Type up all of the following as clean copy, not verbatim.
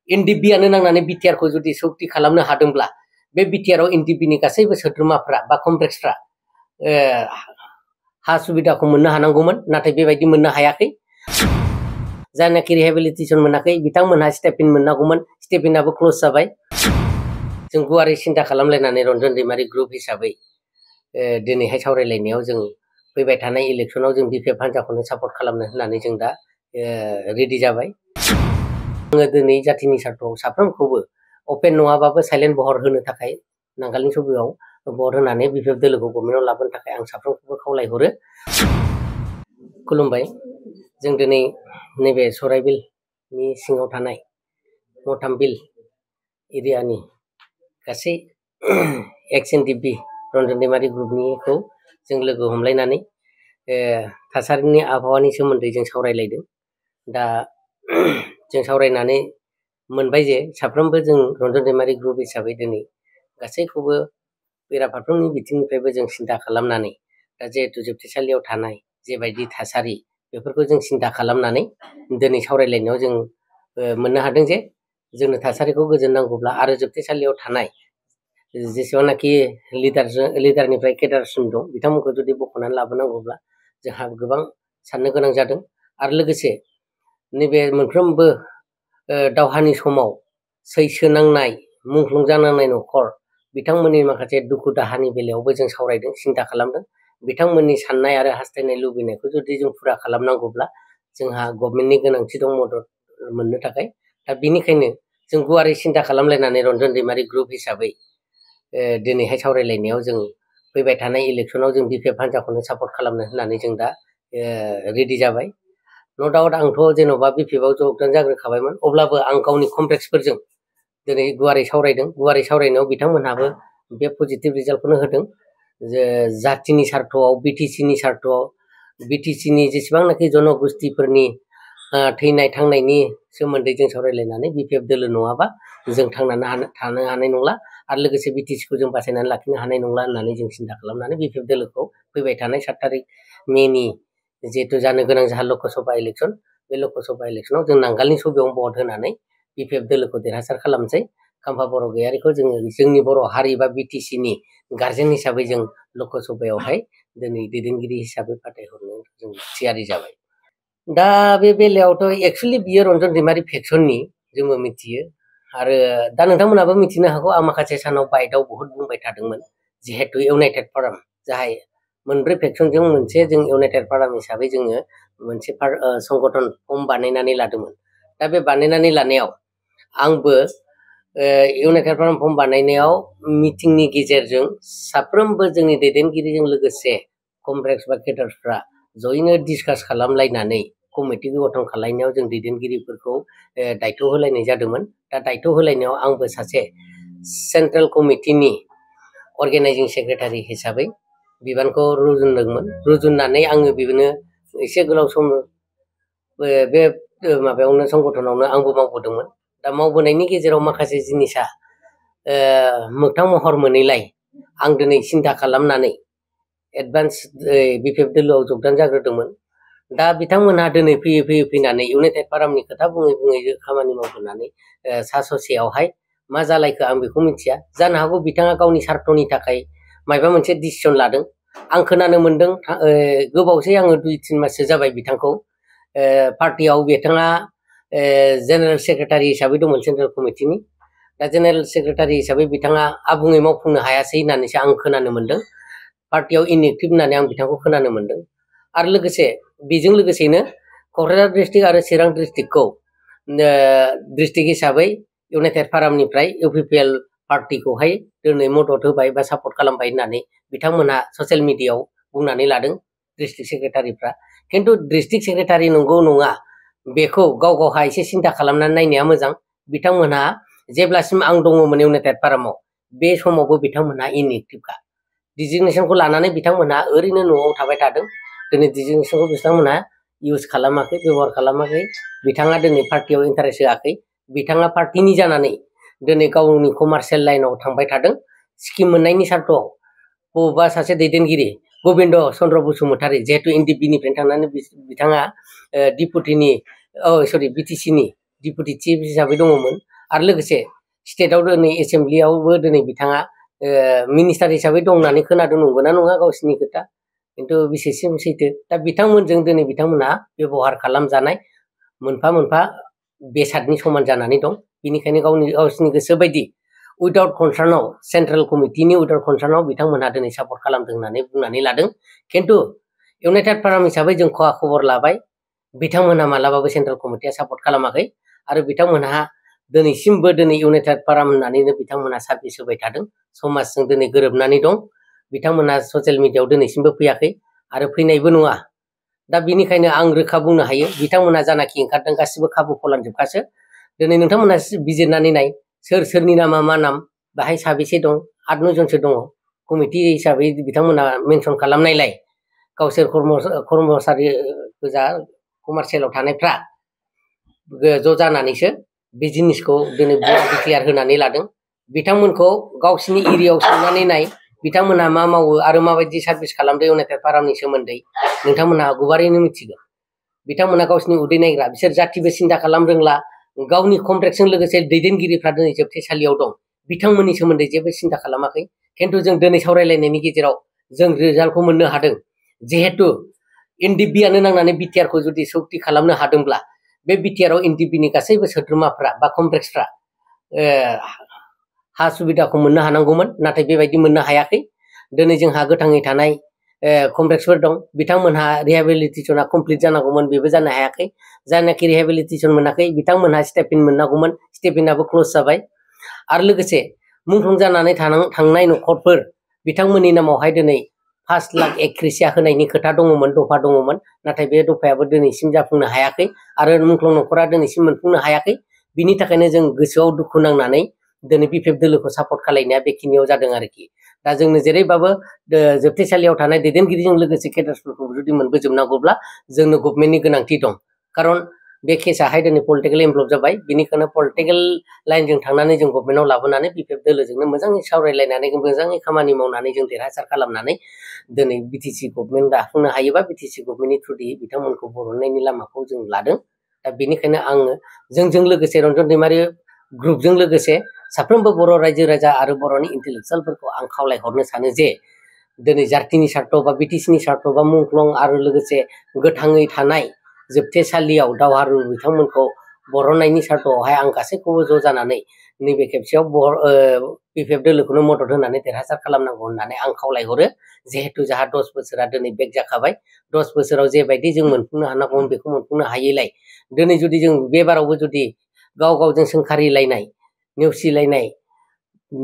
एनडिबिआनो नांनानै बिटिआरखौ जुदि सक्ति खालामनो हादोंब्ला बे बिटिआराव एनडिबिनि गासैबो सोद्रोमाफ्रा बा कमप्लेक्सफ्रा हा सुबिदाखौ मोननो हानांगौमोन नाथाय बेबायदि मोननो हायाखै जायनाखि रिहेबिलिटेसन मोनाखै बिथांमोनहा स्टाइपेन्ड मोननांगौमोन स्टाइपेन्डआबो क्लोज जाबाय जों गुवारै सिन्था खालामलायनानै रन्जन दैमारि ग्रुप हिसाबै दिनैहाय सावरायलायनायाव जों फैबाय थानाय इलेक्सनाव जों बिपिएफ हान्जाखौनो सापर्ट खालामनो होननानै जों दा रेडि जाबाय जोङो दिनै जातिनि सार्थआव साफ्रोमखौबो अपेन नङाबाबो साइलेन्ट भट होनो थाखाय नांगालनि सभायाव भट होनानै बिपिएफ दोलोखौ गभर्नमेन्टआव लाबोनो थाखाय आं साफ्रोमखौबो खावलायहरो खुलुमबाय जों दिनै नैबे सराइबिलनि सिङाव थानाय मथामबिल एरियानि गासै एक्स एनडिबि रन्जन दैमारि ग्रुपनिखौ जों लोगो हमलायनानै थासारिनि आबहावानि सोमोन्दै जों सावरायलायदों दा जों सावरायनानै मोनबाय जे साफ्रोमबो जों रन्जन दैमारि ग्रुप हिसाबै दिनै गासैखौबो बेराफारफ्रोमनि बिथिंनिफ्रायबो जों सिन्था खालामनानै दा जिहेतु जोबथेसालियाव थानाय जेबायदि थासारि बेफोरखौ जों सिन्था खालामनानै दिनै सावरायलायनायाव जों मोननो हादों जे जोंनो थासारिखौ गोजोन नांगौब्ला आरो जोबथेसालियाव थानाय जेसेबांनाखि लिडारनिफ्राय केडारसिम दं बिथांमोनखौ जुदि बख'नानै लाबोनांगौब्ला जोंहा गोबां साननो गोनां जादों आरो लोगोसे नैबे मोनफ्रोमबो दावहानि समाव सैसो नांनाय मुंख्लं जानांनाय न'खर बिथांमोननि माखासे दुखु दाहानि बेलायावबो जों सावरायदों सिन्था खालामदों बिथांमोननि साननाय आरो हास्थायनाय लुबैनायखौ जुदि जों फुरा खालामनांगौब्ला जोंहा गभर्नमेन्टनि गोनांथि दं मदद मोननो थाखाय दा बेनिखायनो जों गुवारै सिन्था खालामलायनानै रन्जन दैमारि ग्रुप हिसाबै दिनैहाय सावरायलायनायाव जों फैबाय थानाय इलेक्सनाव जों बिपिएफ हान्जाखौनो सापर्ट खालामनो होननानै जों दा रेडि जाबाय न' डाउट आंथ' जेन'बा बिपिएफआव जगदान जाग्रोखाबायमोन अब्लाबो आं गावनि कमप्लेक्सफोरजों दिनै गुवारै सावरायदों गुवारै सावरायनायाव बिथांमोनहाबो बे पजिटिभ रिजाल्टखौनो होदों जे जातिनि सार्थआव बिटिसिनि सार्थआव बिटिसिनि जेसेबांनाखि जनगोष्ठीफोरनि थैनाय थांनायनि सोमोन्दै जों सावरायलायनानै बिपिएफ दोलो नङाबा जों थांनानै थानो हानाय नंला आरो लोगोसे बिटिसिखौ जों बासायनानै लाखिनो हानाय नंला होननानै जों सिन्था खालामनानै बिपिएफ दोलोखौ फैबाय थानाय 7 तारिख मेनि जिहेतु जानो गोनां जाहा लकसभा इलेक्सन बे लकसभा इलेक्सनाव जों नांगालनि सभायाव भट होनानै बिपिएफ दोलोखौ देरहासार खालामसै खाम्फा बर' गयारिखौ जोङो जोंनि बर' हारि बा बिटिसिनि गार्जेन हिसाबै जों लकसभायावहाय दिनै दैदेनगिरि हिसाबै फाथायहरनो जों थियारि जाबाय दा बे बेलायावथ' एक्सुअलि बियो रन्जन दैमारि फेक्सननि जोंबो मिथियो आरो दा नोंथांमोनाबो मिथिनो हागौ आं माखासे सानाव बाइटआव बहुद बुंबाय थादोंमोन जिहेतु इउनाइटेड फाराम जाय मोनब्रै फेक्सनजों मोनसे जों इउनाइटेड फाराम हिसाबै जोङो मोनसे संगठन फर्म बानायनानै लादोंमोन दा बे बानायनानै लानायाव आंबो इउनाइटेड फाराम फर्म बानायनायाव मिटिंनि गेजेरजों साफ्रोमबो जोंनि दैदेनगिरिजों लोगोसे कमप्लेक्स बा केडारफ्रा जयैनो डिसकास खालामलायनानै कमिटि गठन खालामनायाव जों दैदेनगिरिफोरखौ दायथ' होलायनाय जादोंमोन दा दायथ' होलायनायाव आंबो सासे सेन्ट्रेल कमिटिनि अर्गेनाइजिं सेक्रेटारि हिसाबै बिबानखौ रुजुनदोंमोन रुजुननानै आङो बेनो एसे गोलाव सम बे माबायावनो संगठनावनो आंबो मावबोदोंमोन दा मावबोनायनि गेजेराव माखासे जिनिसा मोगथां महर मोनैलाय आं दिनै सिन्था खालामनानै एडभान्स बिपिएफ दोलोआव जगदान जाग्रोदोंमोन दा बिथांमोनहा दिनै फैनानै इउनाइटेड फारामनि खोथा बुङै खामानि मावबोनानै सा ससेयावहाय मा जालायखो आं बेखौ मिथिया जानो हागौ बिथाङा गावनि सार्थनि थाखाय माबा मोनसे डिसिसन लादों आं खोनानो मोनदों गोबावसै आङो 2-3 माससो जाबाय बिथांखौ पार्टियाव बिथाङा जेनेरेल सेक्रेटारि हिसाबै दंमोन सेन्ट्रेल कमिटिनि दा जेनेरेल सेक्रेटारि हिसाबै बिथाङा आबुङै मावफुंनो हायासै होननानैसो आं खोनानो मोनदों पार्टियाव इनएक्टिभ होननानै आं बिथांखौ खोनानो मोनदों आरो लोगोसे बेजों लोगोसेनो क'क्राझार डिस्ट्रिक्ट आरो चिरां डिस्ट्रिक्टखौ डिस्ट्रिक्ट हिसाबै इउनाइटेड फारामनिफ्राय इउपिपिएल पार्टिखौहाय दिनै मदद होबाय बा सापर्ट खालामबाय होननानै बिथांमोनहा ससियेल मिडियायाव बुंनानै लादों डिस्ट्रिक्ट सेक्रेटारिफ्रा खिन्थु डिस्ट्रिक्ट सेक्रेटारि नंगौ नङा बेखौ गावहा एसे सिन्था खालामनानै नायनाया मोजां बिथांमोनहा जेब्लासिम आं दङमोन इउनाइटेड फारामाव बे समावबो बिथांमोनहा इनएक्टिभखा डिजिगनेसनखौ लानानै बिथांमोनहा ओरैनो न'आव थाबाय थादों दिनै डिजिगनेसनखौ बिथांमोनहा इउज खालामाखै बेबहार खालामाखै बिथाङा दिनै पार्टियाव इन्टारेस्ट होआखै बिथाङा पार्टिनि जानानै दिनै गावनि कमार्शियेल लाइनाव थांबाय थादों स्किम मोननायनि सार्थआव बबेबा सासे दैदेनगिरि गबिन्द चन्द्र बसुमतारी जिहेतु एनडिपिनिफ्रायनो थांनानै बिथाङा बिटिसिनि डिपुटि चिफ हिसाबै दङमोन आरो लोगोसे स्टेटआव दिनै एसेम्ब्लियावबो दिनै बिथाङा मिनिस्टार हिसाबै दं होननानै खोनादों, नंगौना नङा गावसिनि खोथा, खिन्थु बेसेसिम सैथो दा बिथांमोनजों दिनै बिथांमोनहा बेबहार खालामजानाय मोनफा मोनफा बेसादनि समान जानानै दं। बेनिखायनो गावसिनि गोसो बायदि उइदाउट कनसार्नआव सेन्ट्रेल कमिटिनि उइदाउट कनसार्नआव बिथांमोनहा दिनै सापर्ट खालामदों होननानै बुंनानै लादों। खिन्थु इउनाइटेड फाराम हिसाबै जों खबर लाबाय, बिथांमोनहा मालाबाबो सेन्ट्रेल कमिटिया सापर्ट खालामाखै आरो बिथांमोनहा दिनैसिमबो दिनै इउनाइटेड फाराम होननानैनो बिथांमोनहा सार्भिस होबाय थादों, समाजजों दिनै गोरोबनानै दं। बिथांमोनहा ससियेल मिडियायाव दिनैसिमबो फैयाखै आरो फैनायबो नङा। दा बिनिखायनो आं रोखा बुंनो हायो बिथांमोनहा जानाखि ओंखारदों गासिबो खाबु फलानजोबखासो। दिनै नोंथांमोनहा बिजिरनानै नाय सोरनि नामा मा नाम, बाहाय साबेसे दं, 8-9 जनसो दङ। कमिटि हिसाबै बिथांमोनहा मेनसन खालामनायलाय गावसोर कर्मचारि गोजा कमार्सियेलाव थानायफ्रा ज' जानानैसो बे जिनिसखौ दिनै डिक्लेयार होनानै लादों। बिथांमोनखौ गावसिनि एरियायाव सोंनानै नाय बिथांमोनहा मा मावो आरो माबायदि सार्भिस खालामदों इउनाइटेड फारामनि सोमोन्दै नोंथांमोनहा गुवारैनो मिथिगोन। बिथांमोनहा गावसिनि उदै नायग्रा, बिसोर जाथिबो सिन्था खालाम रोंला। गावनि कन्ट्रेक्टजों लोगोसे दैदेनगिरिफ्रा दिनै जोबथेसालियाव दं, बिथांमोननि सोमोन्दै जेबो सिन्था खालामाखै। खिन्थु जों दिनै सावरायलायनायनि गेजेराव जों रिजाल्टखौ मोननो हादों। जिहेतु एनडिपिआनो नांनानै बिटिआरखौ जुदि सक्ति खालामनो हादोंब्ला बे बिटिआरआव एनडिपिनि गासैबो सोद्रोमाफ्रा बा कमप्लेक्सफ्रा हा सुबिदाखौ मोननो हानांगौमोन, नाथाय बेबायदि मोननो हायाखै। दिनै जोंहा गोथाङै थानाय कमप्लेक्सफोर दं, बिथांमोनहा रिहेबिलिटेसना कमप्लिट जानांगौमोन, बेबो जानो हायाखै। जायनाखि रिहेबिलिटेसन मोनाखै बिथांमोनहा स्टेपिन मोननांगौमोन, स्टेपिनाबो क्ल'ज जाबाय। आरो लोगोसे मुंख्लं जानानै थांनाय न'खरफोर बिथांमोननि नामावहाय दिनै 5 लाख एक्रेसिया होनायनि खोथा दङमोन, दफा दङमोन, नाथाय बे दफायाबो दिनैसिम जाफुंनो हायाखै आरो मुंख्लं न'खरा दिनैसिम मोनफुंनो हायाखै। बिनि थाखायनो जों गोसोआव दुखु नांनानै दिनै बिपिएफ दोलोखौ सापर्ट खालायनाया बेखिनियाव जादों आरोखि। दा जोंनो जेरैबाबो जोबथेसालियाव थानाय दैदेनगिरिजों लोगोसे केडार्सफोरखौ जुदि मोनबोजोबनांगौब्ला जोंनो गभर्नमेन्टनि गोनांथि दं। खारन बे केसाहाय दिनै पलिटिकेल इनभल्भ जाबाय, बेनिखायनो पलिटिकेल लाइनजों थांनानै जों गभर्नमेन्टआव लाबोनानै बिपिएफ दोलोजोंनो मोजाङै सावरायलायनानै मोजाङै खामानि मावनानै जों देरहासार खालामनानै दिनै बिटिसि गभर्नमेन्ट दाफुंनो हायोबा बिटिसि गभर्नमेन्टनि थ्रुयै बिथांमोनखौ बरननायनि लामाखौ जों लादों। दा बेनिखायनो आङो जोंजों लोगोसे रन्जन दैमारि ग्रुपजों लोगोसे साफ्रोमबो बर' रायजो राजा आरो बर'नि इन्टेलेक्सुवेलफोरखौ आं खावलायहरनो सानो जे दिनै जातिनि सार्थ बा बिटिसिनि सार्थ बा मुंख्लं आरो लोगोसे गोथाङै थानाय जोबथेसालियाव दावहारु बिथांमोनखौ बरननायनि सार्थआवहाय आं गासैखौबो ज' जानानै नैबे खेबसेयाव बिपिएफ दोलोखौनो मदद होनानै देरहासार खालामनांगौ होननानै आं खावलायहरो। जिहेतु जोंहा 10 बोसोरा दिनै बेक जाखाबाय, 10 बोसोराव जेबायदि जों मोनफुंनो हानांगौमोन बेखौ मोनफुंनो हायैलाय दिनै जुदि जों बे बारावबो जुदि गाव गावजों सोंखारिलायनाय, नेवसिलायनाय,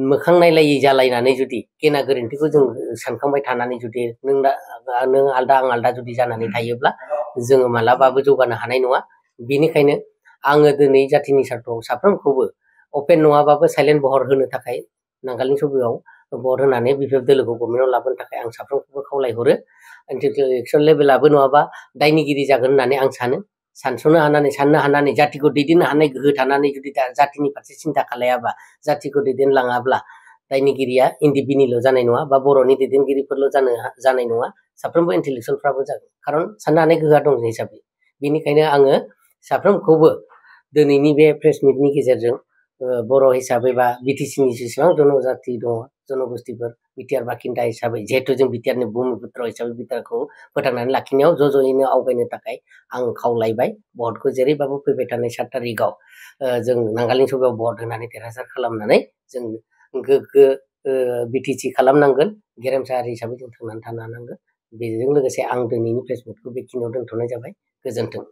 मोखां नायलायै जालायनानै जुदि गेना गोरोन्थिखौ जों सानखांबाय थानानै जुदि नों आलदा आं आलदा जुदि जानानै थायोब्ला जोङो मालाबाबो जौगानो हानाय नङा। बेनिखायनो आङो दिनै जातिनि सार्थआव साफ्रोमखौबो अपेन नङाबाबो साइलेन्ट बहर होनो थाखाय नांगालनि सभायाव भट होनानै बिपिएफ दोलोखौ गभर्नमेन्टआव लाबोनो थाखाय आं साफ्रोमखौबो खावलायहरो। इन्टेलेक्सुवेल लेभेलाबो नङाबा दायनिगिरि जागोन होननानै आं साननो हानानै जातिखौ दैदेननो हानाय गोहो थानानै जुदि जातिनि फारसे सिन्था खालायाबा, जातिखौ दैदेनलाङाब्ला दायनिगिरिया एनडिपिनिल' जानाय नङा बा बर'नि दैदेनगिरिफोरल' जानाय नङा, साफ्रोमबो इन्टेलेक्सुवेलफ्राबो जागोन। खारन साननो हानाय गोहोआ दं हिसाबै। बेनिखायनो आङो साफ्रोमखौबो दिनैनि बे प्रेस मिटनि गेजेरजों बर' हिसाबै बा बिटिसिनि जेसेबां जनजाति दङ, जनगोष्ठिफोर, बिटिआर बाखिन्दा हिसाबै जिहेतु जों बिटिआरनि बुहुमपुत्र हिसाबै बिटिआरखौ फोथांनानै लाखिनायाव ज'यैनो आवगायनो थाखाय आं खावलायबाय। भटखौ जेरैबाबो फैबाय थानाय 7 तारिखआव जों नांगालनि सभायाव भट होनानै देरहासार खालामनानै जों गोग्गो बिटिसि खालामनांगोन। गेरेमसा हारि हिसाबै जों थांनानै थानो हानांगोन। बेजों लोगोसे आं दिनैनि प्रेस मिटखौ बेखिनियाव दोनथ'नाय जाबाय। गोजोन्थों।